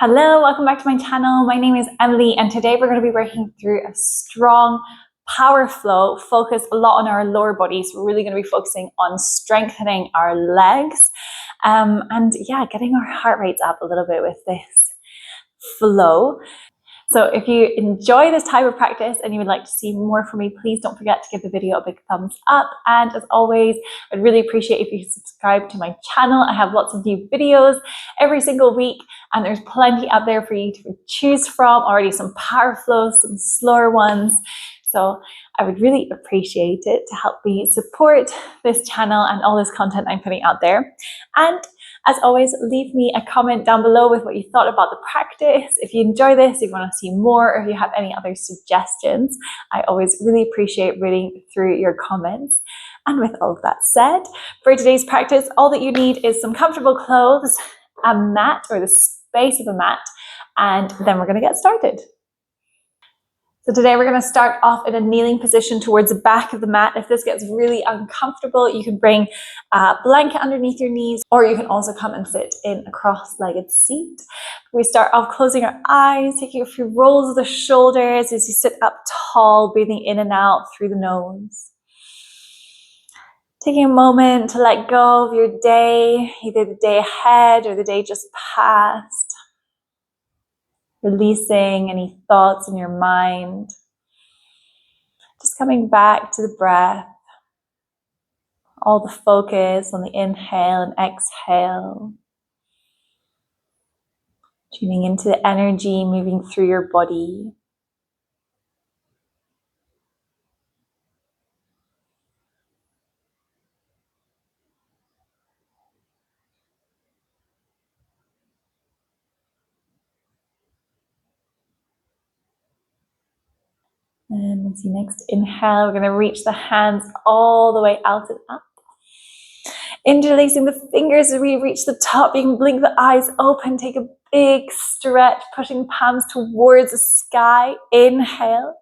Hello, welcome back to my channel. My name is Emilie and today we're going to be working through a strong power flow, focus a lot on our lower bodies. We're really going to be focusing on strengthening our legs and getting our heart rates up a little bit with this flow. So if you enjoy this type of practice and you would like to see more from me, please don't forget to give the video a big thumbs up. And as always, I'd really appreciate if you subscribe to my channel. I have lots of new videos every single week and there's plenty out there for you to choose from. Already some power flows, some slower ones. So I would really appreciate it to help me support this channel and all this content I'm putting out there. And as always, leave me a comment down below with what you thought about the practice. If you enjoy this, if you want to see more, or if you have any other suggestions, I always really appreciate reading through your comments. And with all of that said, for today's practice, all that you need is some comfortable clothes, a mat or the space of a mat, and then we're going to get started. So today we're going to start off in a kneeling position towards the back of the mat. If this gets really uncomfortable, you can bring a blanket underneath your knees, or you can also come and sit in a cross-legged seat. We start off closing our eyes, taking a few rolls of the shoulders as you sit up tall, breathing in and out through the nose. Taking a moment to let go of your day, either the day ahead or the day just passed. Releasing any thoughts in your mind. Just coming back to the breath. All the focus on the inhale and exhale. Tuning into the energy moving through your body. And as you next inhale, we're going to reach the hands all the way out and up. Interlacing the fingers as we reach the top. You can blink the eyes open, take a big stretch, pushing palms towards the sky. Inhale.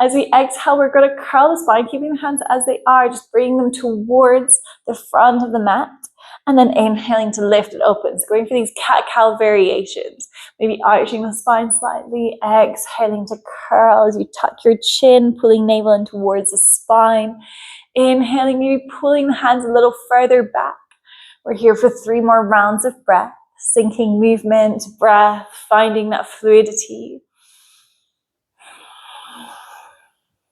As we exhale, we're going to curl the spine, keeping the hands as they are, just bringing them towards the front of the mat. And then inhaling to lift it open. So going for these cat-cow variations. Maybe arching the spine slightly, exhaling to curl as you tuck your chin, pulling navel in towards the spine. Inhaling, maybe pulling the hands a little further back. We're here for 3 more rounds of breath. Sinking movement, breath, finding that fluidity.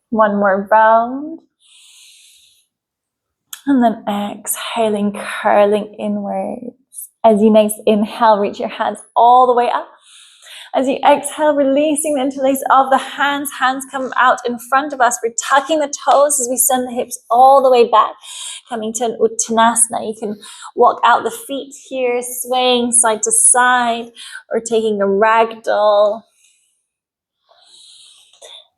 1 more round. And then exhaling, curling inwards. As you next inhale, reach your hands all the way up. As you exhale, releasing the interlace of the hands. Hands come out in front of us. We're tucking the toes as we send the hips all the way back. Coming to an Uttanasana. You can walk out the feet here, swaying side to side, or taking a ragdoll.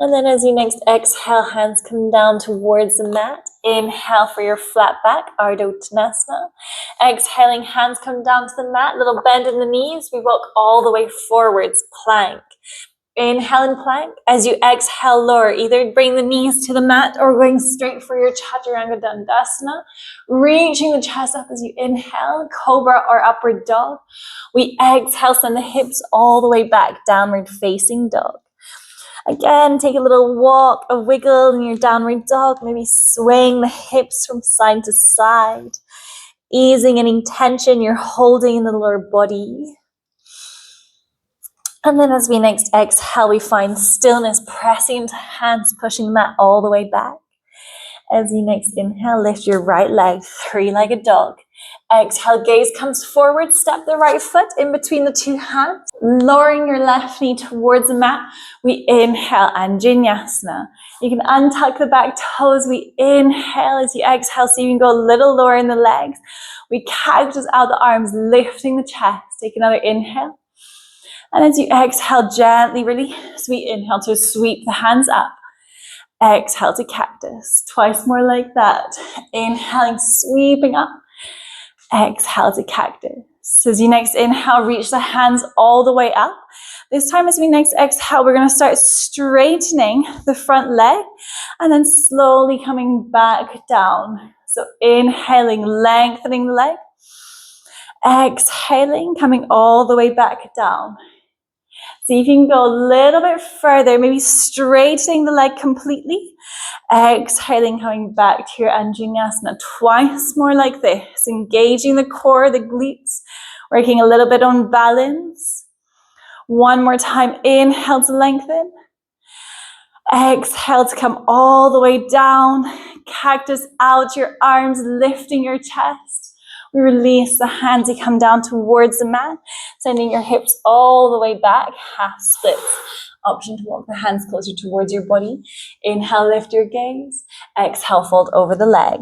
And then as you next exhale, hands come down towards the mat. Inhale for your flat back, Ardha Uttanasana. Exhaling, hands come down to the mat, little bend in the knees. We walk all the way forwards, plank. Inhale in plank. As you exhale, lower. Either bring the knees to the mat or going straight for your Chaturanga Dandasana. Reaching the chest up as you inhale, Cobra or Upward Dog. We exhale, send the hips all the way back, Downward Facing Dog. Again, take a little walk, a wiggle in your downward dog, maybe swaying the hips from side to side, easing any tension you're holding in the lower body. And then as we next exhale, we find stillness, pressing into hands, pushing the mat all the way back. As you next inhale, lift your right leg, 3-legged dog. Exhale, gaze comes forward, step the right foot in between the 2 hands, lowering your left knee towards the mat. We inhale, Anjaneyasana. You can untuck the back toes. We inhale as you exhale, so you can go a little lower in the legs. We cactus out the arms, lifting the chest. Take another inhale. And as you exhale, gently release. We inhale to sweep the hands up. Exhale to cactus. Twice more like that. Inhaling, sweeping up. Exhale to cactus. So as you next inhale, reach the hands all the way up. This time as we next exhale, we're going to start straightening the front leg and then slowly coming back down. So inhaling, lengthening the leg. Exhaling, coming all the way back down. See if you can go a little bit further, maybe straightening the leg completely. Exhaling, coming back to your Anjaneyasana. Twice more like this, engaging the core, the glutes, working a little bit on balance. One more time, inhale to lengthen. Exhale to come all the way down. Cactus out, your arms lifting your chest. We release the hands, you come down towards the mat, sending your hips all the way back, half splits. Option to walk the hands closer towards your body. Inhale, lift your gaze. Exhale, fold over the leg.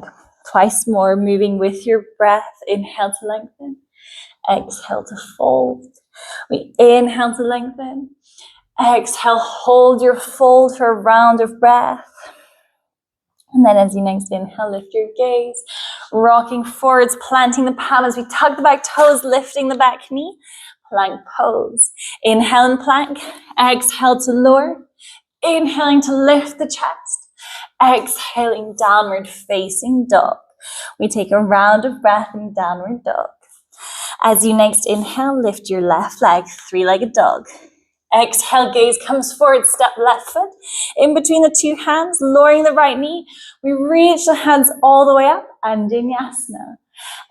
Twice more, moving with your breath. Inhale to lengthen. Exhale to fold. We inhale to lengthen. Exhale, hold your fold for a round of breath. And then as you next inhale, lift your gaze. Rocking forwards, planting the palm as we tug the back toes, lifting the back knee. Plank pose. Inhale and plank. Exhale to lower. Inhaling to lift the chest. Exhaling, downward facing dog. We take a round of breath in downward dog. As you next inhale, lift your left leg, three-legged dog. Exhale, gaze comes forward, step left foot in between the two hands, lowering the right knee. We reach the hands all the way up, Anjaneyasana.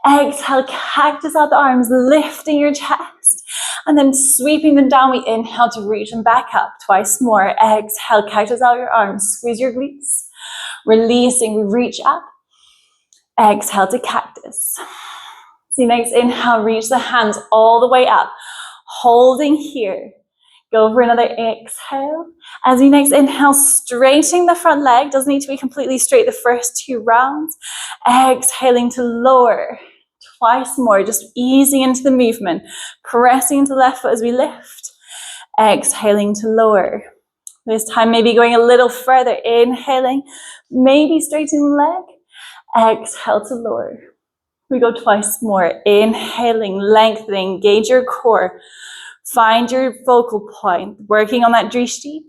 Exhale, cactus out the arms, lifting your chest. And then sweeping them down, we inhale to reach them back up. Twice more. Exhale, cactus out your arms, squeeze your glutes. Releasing, we reach up. Exhale to cactus. So next inhale, reach the hands all the way up. Holding here. Go for another exhale. As you next inhale, straightening the front leg. Doesn't need to be completely straight the first two rounds. Exhaling to lower. Twice more, just easing into the movement. Pressing into the left foot as we lift. Exhaling to lower. This time maybe going a little further. Inhaling, maybe straightening the leg. Exhale to lower. We go twice more. Inhaling, lengthening, engage your core. Find your focal point, working on that drishti.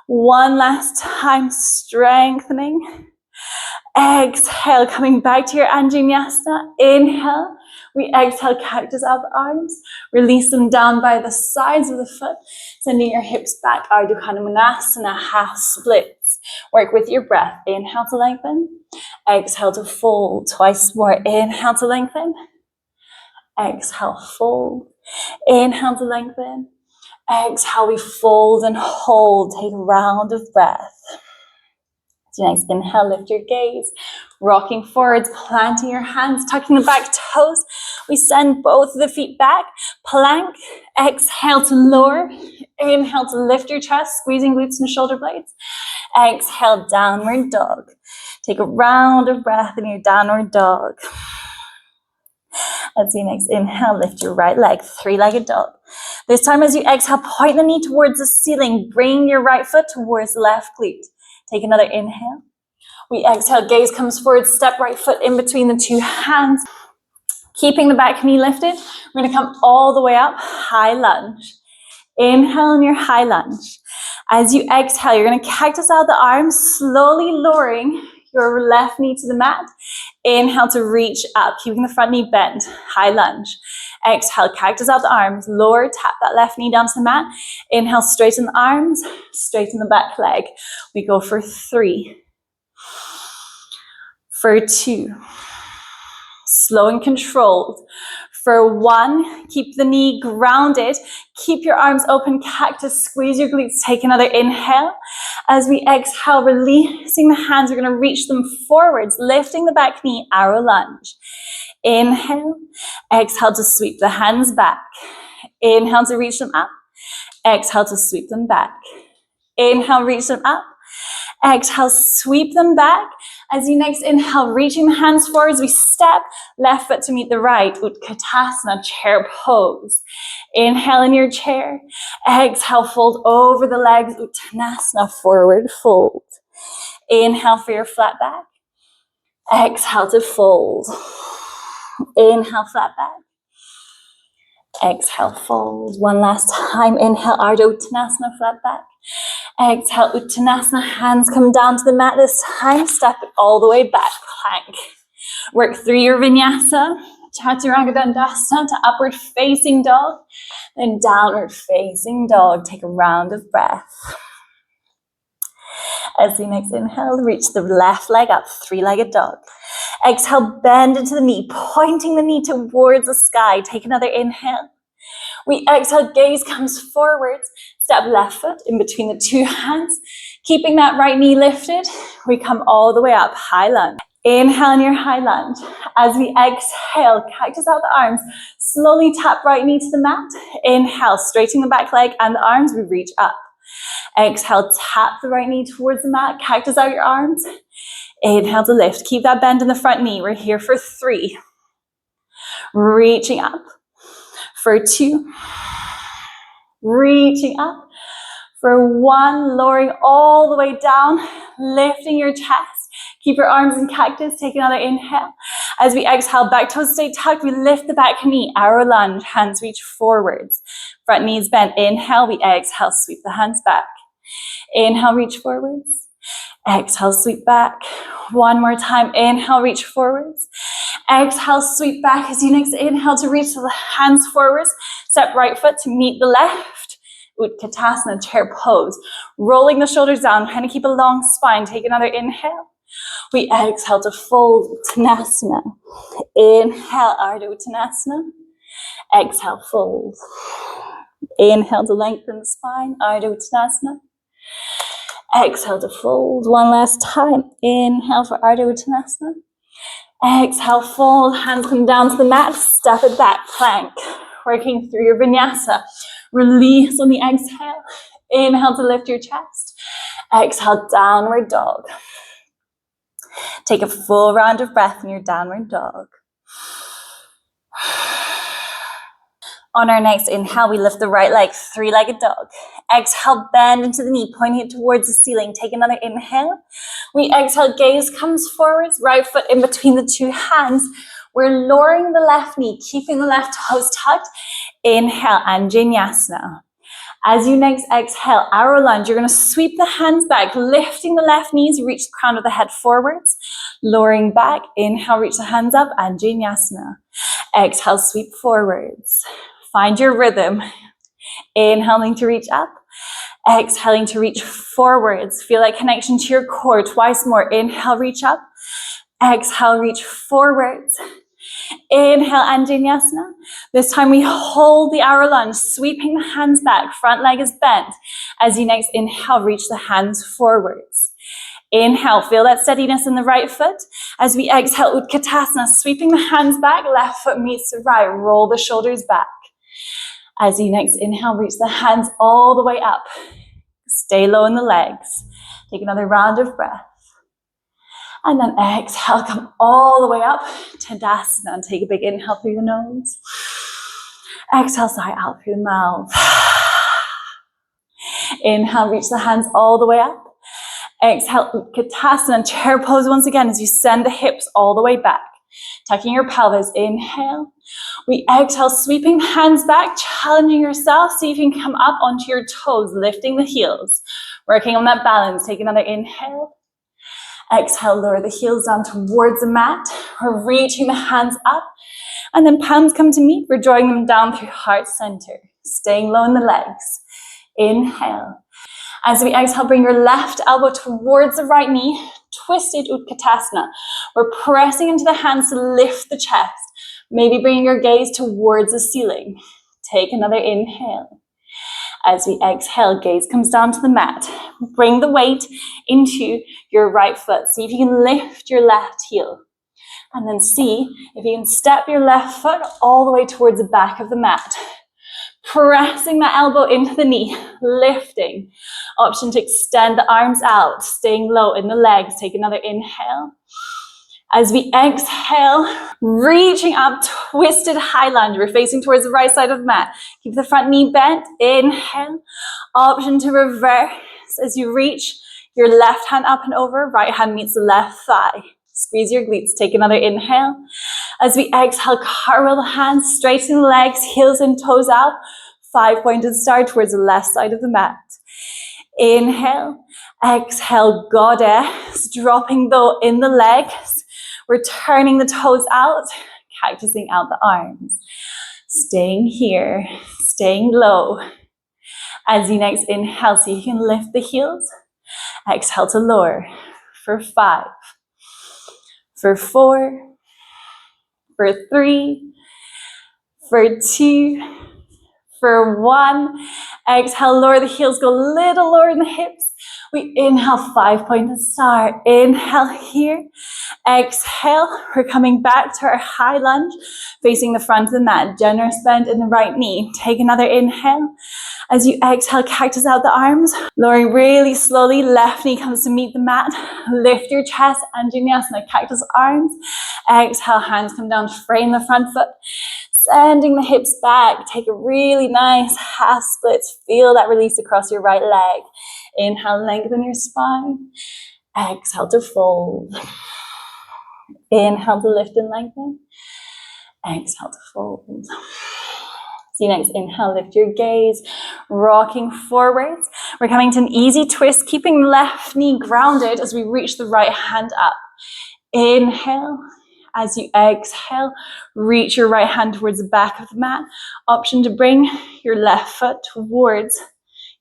One last time, strengthening. Exhale, coming back to your Anjaneyasana. Inhale. We exhale, cactus out the arms. Release them down by the sides of the foot. Sending your hips back, Ardha Chandrasana, half splits. Work with your breath. Inhale to lengthen. Exhale to fold. Twice more. Inhale to lengthen. Exhale, fold. Inhale to lengthen. Exhale, we fold and hold. Take a round of breath. So next inhale, lift your gaze. Rocking forwards, planting your hands, tucking the back toes. We send both of the feet back. Plank. Exhale to lower. Inhale to lift your chest, squeezing glutes and shoulder blades. Exhale, downward dog. Take a round of breath in your downward dog. As you next inhale, lift your right leg, three-legged dog. This time as you exhale, point the knee towards the ceiling. Bring your right foot towards the left glute. Take another inhale. We exhale, gaze comes forward, step right foot in between the two hands. Keeping the back knee lifted, we're gonna come all the way up, high lunge. Inhale in your high lunge. As you exhale, you're gonna cactus out the arms, slowly lowering your left knee to the mat. Inhale to reach up, keeping the front knee bent, high lunge. Exhale, cactus out the arms, lower, tap that left knee down to the mat. Inhale, straighten the arms, straighten the back leg. We go for 3, for 2, slow and controlled. For 1, keep the knee grounded. Keep your arms open, cactus, squeeze your glutes. Take another inhale. As we exhale, releasing the hands, we're gonna reach them forwards, lifting the back knee, arrow lunge. Inhale, exhale to sweep the hands back. Inhale to reach them up. Exhale to sweep them back. Inhale, reach them up. Exhale, sweep them back. As you next inhale, reaching the hands forwards, we step left foot to meet the right. Utkatasana, chair pose. Inhale in your chair. Exhale, fold over the legs. Uttanasana, forward fold. Inhale for your flat back. Exhale to fold. Inhale, flat back. Exhale, fold. One last time. Inhale, Ardha Uttanasana, flat back. Exhale, Uttanasana, hands come down to the mat this time. Step it all the way back, plank. Work through your vinyasa. Chaturanga Dandasana to upward facing dog, then downward facing dog. Take a round of breath. As we next inhale, reach the left leg up, three-legged dog. Exhale, bend into the knee, pointing the knee towards the sky. Take another inhale. We exhale, gaze comes forwards. Step left foot in between the two hands. Keeping that right knee lifted, we come all the way up, high lunge. Inhale in your high lunge. As we exhale, cactus out the arms. Slowly tap right knee to the mat. Inhale, straightening the back leg and the arms, we reach up. Exhale, tap the right knee towards the mat, cactus out your arms. Inhale to lift. Keep that bend in the front knee. We're here for 3. Reaching up. For 2. Reaching up. For 1, lowering all the way down, lifting your chest. Keep your arms in cactus. Take another inhale. As we exhale, back toes stay tucked. We lift the back knee, arrow lunge, hands reach forwards. Front knees bent. Inhale, we exhale, sweep the hands back. Inhale, reach forwards. Exhale, sweep back. 1 more time. Inhale, reach forwards. Exhale, sweep back. As you next inhale to reach the hands forwards. Step right foot to meet the left. Utkatasana, chair pose. Rolling the shoulders down, trying to keep a long spine. Take another inhale. We exhale to fold Uttanasana. Inhale, Ardha Uttanasana. Exhale, fold. Inhale to lengthen the spine, Ardha Uttanasana. Exhale to fold. 1 last time. Inhale for Ardha Uttanasana. Exhale, fold. Hands come down to the mat. Step it back, plank. Working through your vinyasa. Release on the exhale. Inhale to lift your chest. Exhale, downward dog. Take a full round of breath in your downward dog. On our next inhale, we lift the right leg, three-legged dog. Exhale, bend into the knee, pointing it towards the ceiling. Take another inhale. We exhale, gaze comes forwards, right foot in between the two hands. We're lowering the left knee, keeping the left toes tucked. Inhale, Anjaneyasana. As you next exhale, arrow lunge, you're going to sweep the hands back, lifting the left knees, reach the crown of the head forwards, lowering back. Inhale, reach the hands up, Anjaneyasana. Exhale, sweep forwards. Find your rhythm. Inhaling to reach up. Exhaling to reach forwards. Feel that connection to your core. Twice more. Inhale, reach up. Exhale, reach forwards. Inhale, Anjaneyasana. This time we hold the arrow lunge, sweeping the hands back. Front leg is bent. As you next inhale, reach the hands forwards. Inhale, feel that steadiness in the right foot. As we exhale, Utkatasana, sweeping the hands back. Left foot meets the right. Roll the shoulders back. As you next inhale, reach the hands all the way up. Stay low in the legs. Take another round of breath. And then exhale, come all the way up to Tadasana. And take a big inhale through the nose. Exhale, sigh out through the mouth. Inhale, reach the hands all the way up. Exhale, Utkatasana, chair pose once again as you send the hips all the way back. Tucking your pelvis, inhale. We exhale, sweeping the hands back, challenging yourself. See if you can come up onto your toes, lifting the heels. Working on that balance. Take another inhale. Exhale, lower the heels down towards the mat. We're reaching the hands up. And then palms come to meet. We're drawing them down through heart center. Staying low in the legs. Inhale. As we exhale, bring your left elbow towards the right knee. Twisted Utkatasana. We're pressing into the hands to lift the chest. Maybe bringing your gaze towards the ceiling. Take another inhale. As we exhale, gaze comes down to the mat. Bring the weight into your right foot. See if you can lift your left heel. And then see if you can step your left foot all the way towards the back of the mat. Pressing that elbow into the knee, lifting. Option to extend the arms out, staying low in the legs. Take another inhale. As we exhale, reaching up, twisted high lunge. We're facing towards the right side of the mat. Keep the front knee bent. Inhale. Option to reverse as you reach your left hand up and over. Right hand meets the left thigh. Squeeze your glutes. Take another inhale. As we exhale, cartwheel the hands, straighten the legs, heels and toes out. 5-pointed star towards the left side of the mat. Inhale. Exhale, goddess. Dropping though in the legs. We're turning the toes out. cactusing out the arms. Staying here, staying low. As you next inhale, so you can lift the heels. Exhale to lower for 5, for 4, for 3, for 2, for 1. Exhale, lower the heels, go a little lower in the hips. We inhale, 5-pointed star. Inhale here. Exhale, we're coming back to our high lunge, facing the front of the mat. Generous bend in the right knee. Take another inhale. As you exhale, cactus out the arms. Lowering really slowly, left knee comes to meet the mat. Lift your chest, Anjaneyasana, cactus arms. Exhale, hands come down, frame the front foot. Sending the hips back. Take a really nice half split. Feel that release across your right leg. Inhale, lengthen your spine. Exhale to fold. Inhale to lift and lengthen. Exhale to fold. So next inhale, lift your gaze, rocking forwards. We're coming to an easy twist, keeping the left knee grounded as we reach the right hand up. Inhale. As you exhale, reach your right hand towards the back of the mat. Option to bring your left foot towards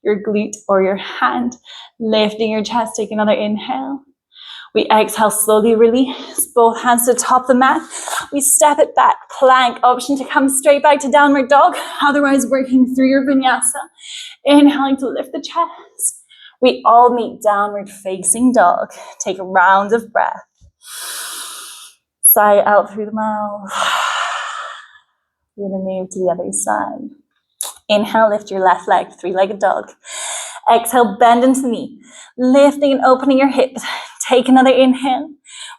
your glute or your hand. Lifting your chest, take another inhale. We exhale, slowly release both hands to the top of the mat. We step it back, plank. Option to come straight back to downward dog. Otherwise, working through your vinyasa. Inhaling to lift the chest. We all meet downward facing dog. Take a round of breath. Sigh out through the mouth. We're going to move to the other side. Inhale, lift your left leg, three-legged dog. Exhale, bend into the knee. Lifting and opening your hips. Take another inhale.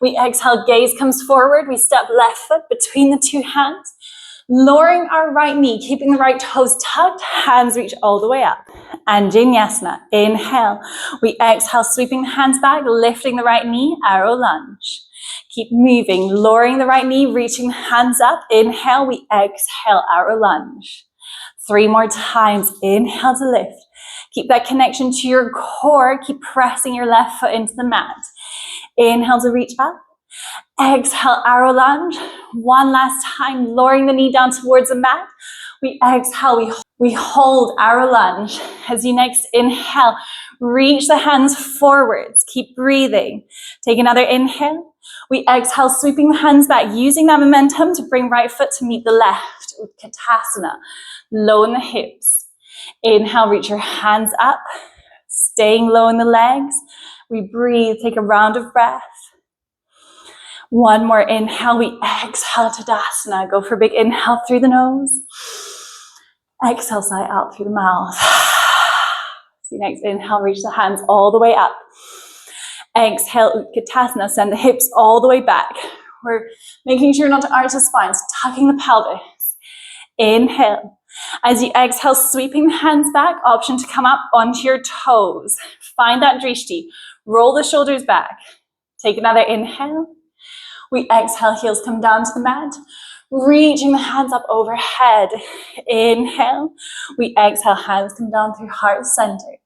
We exhale, gaze comes forward. We step left foot between the two hands. Lowering our right knee, keeping the right toes tucked. Hands reach all the way up. Anjaneyasana. Inhale. We exhale, sweeping the hands back, lifting the right knee, arrow lunge. Keep moving, lowering the right knee, reaching the hands up. Inhale, we exhale, arrow lunge. 3 more times. Inhale to lift. Keep that connection to your core. Keep pressing your left foot into the mat. Inhale to reach up. Exhale, arrow lunge. 1 last time, lowering the knee down towards the mat. We exhale, we hold arrow lunge. As you next inhale, reach the hands forwards. Keep breathing. Take another inhale. We exhale, sweeping the hands back, using that momentum to bring right foot to meet the left. Utkatasana. Low in the hips. Inhale, reach your hands up. Staying low in the legs. We breathe, take a round of breath. 1 more inhale, we exhale Tadasana. Go for a big inhale through the nose. Exhale, sigh out through the mouth. So next inhale, reach the hands all the way up. Exhale, Utkatasana, send the hips all the way back. We're making sure not to arch the spine, so tucking the pelvis. Inhale. As you exhale, sweeping the hands back, option to come up onto your toes. Find that drishti. Roll the shoulders back. Take another inhale. We exhale, heels come down to the mat. Reaching the hands up overhead. Inhale. We exhale, hands come down through heart center.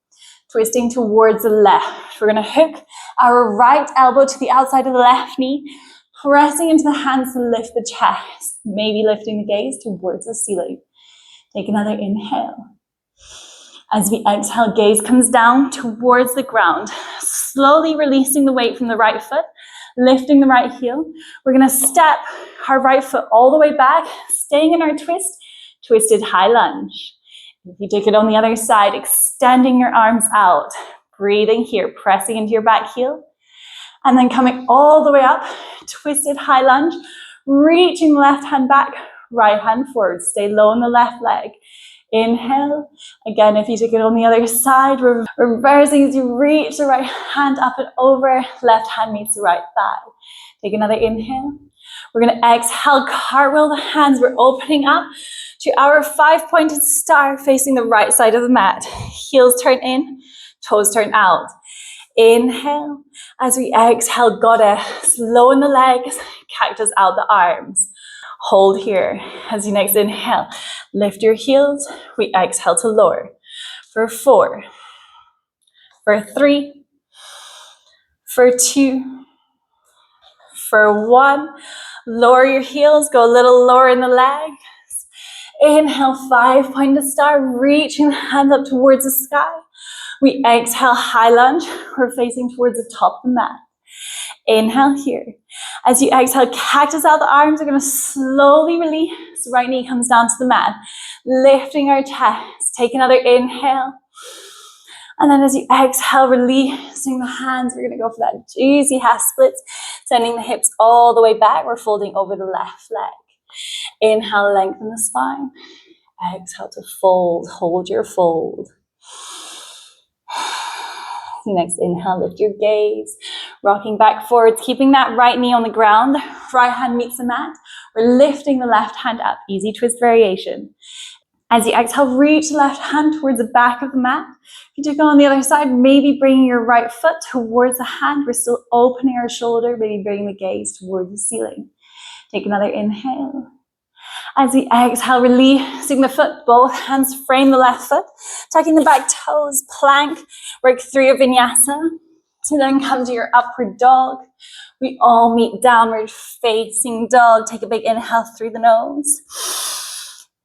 Twisting towards the left. We're going to hook our right elbow to the outside of the left knee. Pressing into the hands to lift the chest. Maybe lifting the gaze towards the ceiling. Take another inhale. As we exhale, gaze comes down towards the ground. Slowly releasing the weight from the right foot. Lifting the right heel. We're going to step our right foot all the way back. Staying in our twist. Twisted high lunge. If you take it on the other side, extending your arms out. Breathing here, pressing into your back heel. And then coming all the way up. Twisted high lunge. Reaching the left hand back. Right hand forward. Stay low on the left leg. Inhale. Again, if you take it on the other side, we're reversing as you reach the right hand up and over. Left hand meets the right thigh. Take another inhale. We're going to exhale, cartwheel the hands. We're opening up to our 5-pointed star facing the right side of the mat. Heels turn in, toes turn out. Inhale. As we exhale, goddess. Low in the legs, cactus out the arms. Hold here. As you next inhale, lift your heels. We exhale to lower. For 4, for 3, for 2, for 1. Lower your heels, go a little lower in the legs. Inhale, 5, point to star, reaching the hands up towards the sky. We exhale, high lunge. We're facing towards the top of the mat. Inhale here. As you exhale, cactus out the arms. We're going to slowly release. Right knee comes down to the mat. Lifting our chest. Take another inhale. And then as you exhale, releasing the hands, we're going to go for that juicy half splits. Sending the hips all the way back. We're folding over the left leg. Inhale, lengthen the spine. Exhale to fold. Hold your fold. Next inhale, lift your gaze. Rocking back forwards, keeping that right knee on the ground. Right hand meets the mat. We're lifting the left hand up. Easy twist variation. As you exhale, reach the left hand towards the back of the mat. If you do go on the other side, maybe bringing your right foot towards the hand. We're still opening our shoulder, maybe bringing the gaze towards the ceiling. Take another inhale. As we exhale, releasing the foot, both hands frame the left foot, tucking the back toes, plank, work through your vinyasa, to then come to your upward dog. We all meet downward facing dog. Take a big inhale through the nose.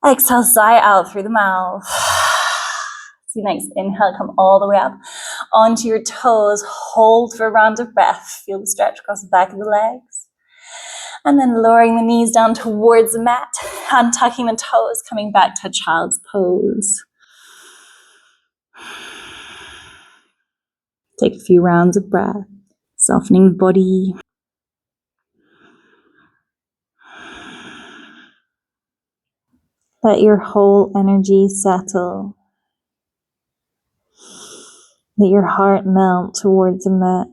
Exhale, sigh out through the mouth. So next inhale, come all the way up onto your toes. Hold for a round of breath. Feel the stretch across the back of the legs. And then lowering the knees down towards the mat, untucking the toes, coming back to child's pose. Take a few rounds of breath, softening the body. Let your whole energy settle. Let your heart melt towards the mat.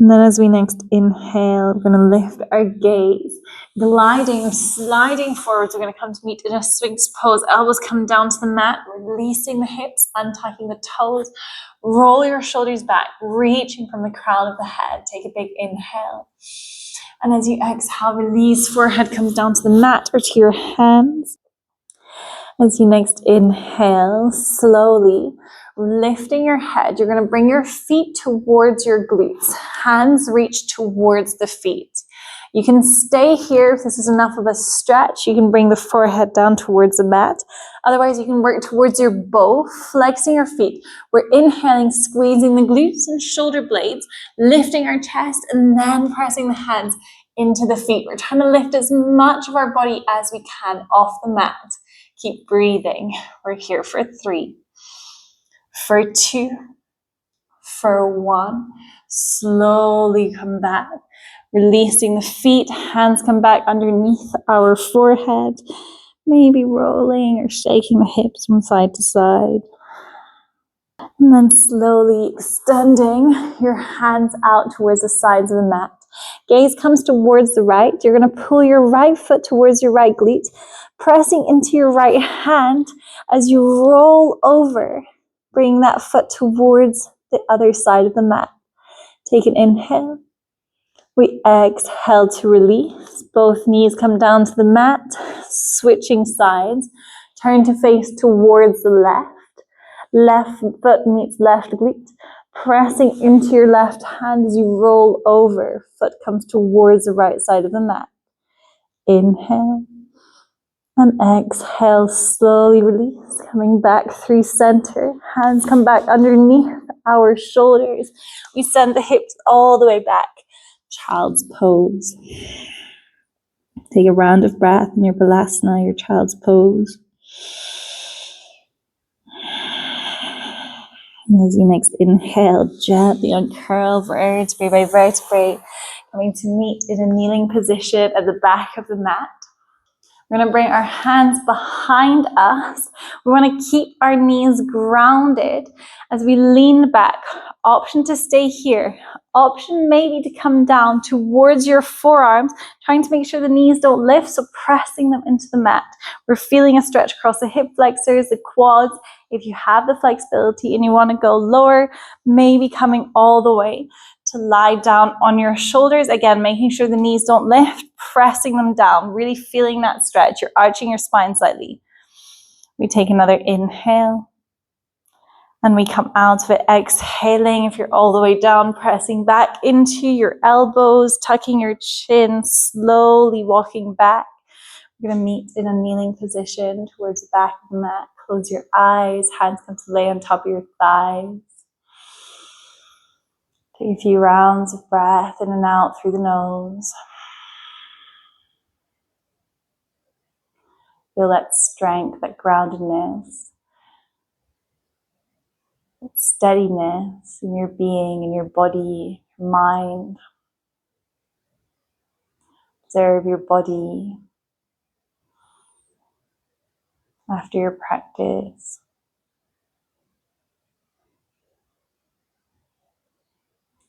And then as we next inhale, we're going to lift our gaze, gliding, sliding forwards. We're going to come to meet in a Sphinx pose. Elbows come down to the mat, releasing the hips, untucking the toes. Roll your shoulders back, reaching from the crown of the head. Take a big inhale. And as you exhale, release, forehead comes down to the mat or to your hands. As you next inhale, slowly lifting your head, you're going to bring your feet towards your glutes. Hands reach towards the feet. You can stay here if this is enough of a stretch. You can bring the forehead down towards the mat. Otherwise, you can work towards your bow, flexing your feet. We're inhaling, squeezing the glutes and shoulder blades, lifting our chest, and then pressing the hands into the feet. We're trying to lift as much of our body as we can off the mat. Keep breathing. We're here for 3, for 2, for 1. Slowly come back. Releasing the feet, hands come back underneath our forehead. Maybe rolling or shaking the hips from side to side. And then slowly extending your hands out towards the sides of the mat. Gaze comes towards the right. You're going to pull your right foot towards your right glute, pressing into your right hand as you roll over. Bring that foot towards the other side of the mat. Take an inhale. We exhale to release. Both knees come down to the mat, switching sides. Turn to face towards the left. Left foot meets left glute. Pressing into your left hand as you roll over. Foot comes towards the right side of the mat. Inhale. And exhale, slowly release. Coming back through center. Hands come back underneath our shoulders. We send the hips all the way back. Child's pose. Take a round of breath in your balasana, your child's pose. And as you next inhale, gently uncurl vertebrae by vertebrae, coming to meet in a kneeling position at the back of the mat. We're going to bring our hands behind us. We want to keep our knees grounded as we lean back. Option to stay here. Option maybe to come down towards your forearms, trying to make sure the knees don't lift, so pressing them into the mat. We're feeling a stretch across the hip flexors, the quads. If you have the flexibility and you want to go lower, maybe coming all the way to lie down on your shoulders. Again, making sure the knees don't lift, pressing them down, really feeling that stretch. You're arching your spine slightly. We take another inhale. And we come out of it, exhaling. If you're all the way down, pressing back into your elbows, tucking your chin, slowly walking back. We're going to meet in a kneeling position towards the back of the mat. Close your eyes, hands come to lay on top of your thighs. Take a few rounds of breath in and out through the nose. Feel that strength, that groundedness, that steadiness in your being, in your body, your mind. Observe your body after your practice.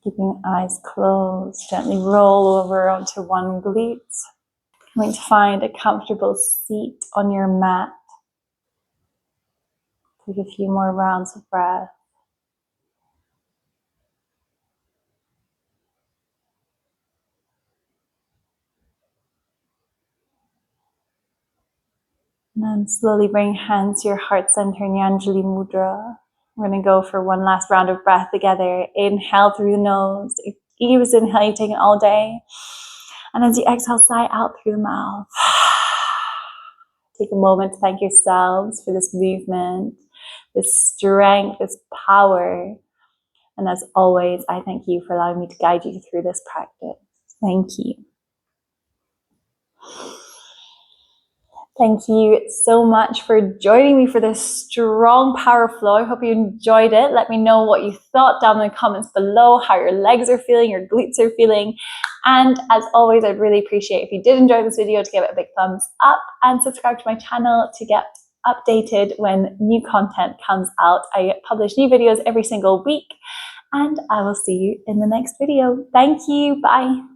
Keeping eyes closed, gently roll over onto one glute. Going to find a comfortable seat on your mat. Take a few more rounds of breath. And then slowly bring hands to your heart center in Anjali Mudra. We're going to go for one last round of breath together. Inhale through the nose. Deepest inhale you've taken all day. And as you exhale, sigh out through the mouth. Take a moment to thank yourselves for this movement, this strength, this power. And as always, I thank you for allowing me to guide you through this practice. Thank you. Thank you so much for joining me for this strong power flow. I hope you enjoyed it. Let me know what you thought down in the comments below, how your legs are feeling, your glutes are feeling. And as always, I'd really appreciate if you did enjoy this video to give it a big thumbs up and subscribe to my channel to get updated when new content comes out. I publish new videos every single week, and I will see you in the next video. Thank you. Bye.